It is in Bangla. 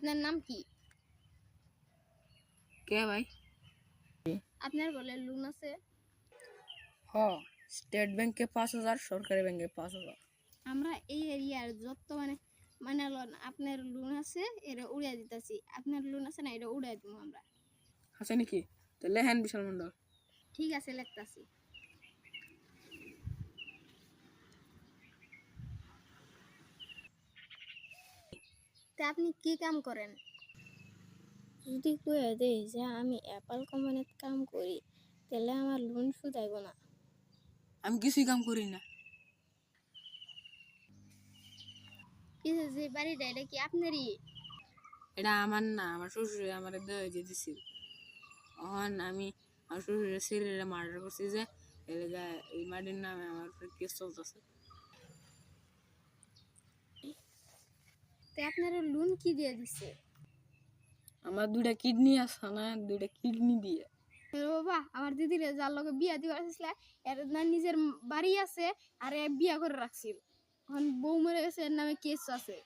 আপনার নাম কি? কে ভাই? আপনার বলে লোন আছে? হ, স্টেট ব্যাংকে 5,000, সরকারি ব্যাংকে 5,000। আমরা এই এরিয়ার যত মানে লোন আপনার লোন আছে এরা উড়াই দিতেছি। আপনার লোন আছে না, এটা উড়াই দিব আমরা। আছে নাকি? তাহলে হ্যান বিশাল মন্ডল। ঠিক আছে, লিখতাছি। তা আপনি কি কাম করেন? যদি কয়ে দেই যে আমি অ্যাপল কোম্পানিতে কাম করি, তাহলে আমার লোন শুধাইব না। আমি কিছুই কাম করি না। কিন্তু যে বাড়িটা এটা কি আপনারই? এটা আমার না, আমার শ্বশুরে আমার দিয়ে দিছিল। এখন আমি আমার শ্বশুরের ছেলেরা মার্ডার করছি যে এই মাটির নামে আমার কেস চলতেছে। তা আপনারা লোন কি দিয়ে দিছে? আমার 2টা কিডনি আছে না, 2টা কিডনি দিয়ে। বাবা, আমার দিদির যার লগে বিয়া দিবার আসছিল, এর না নিজের বাড়ি আছে আর এ বিয়া করে রাখছিল। এখন বউ মরে গেছে, এর নামে কেস আছে।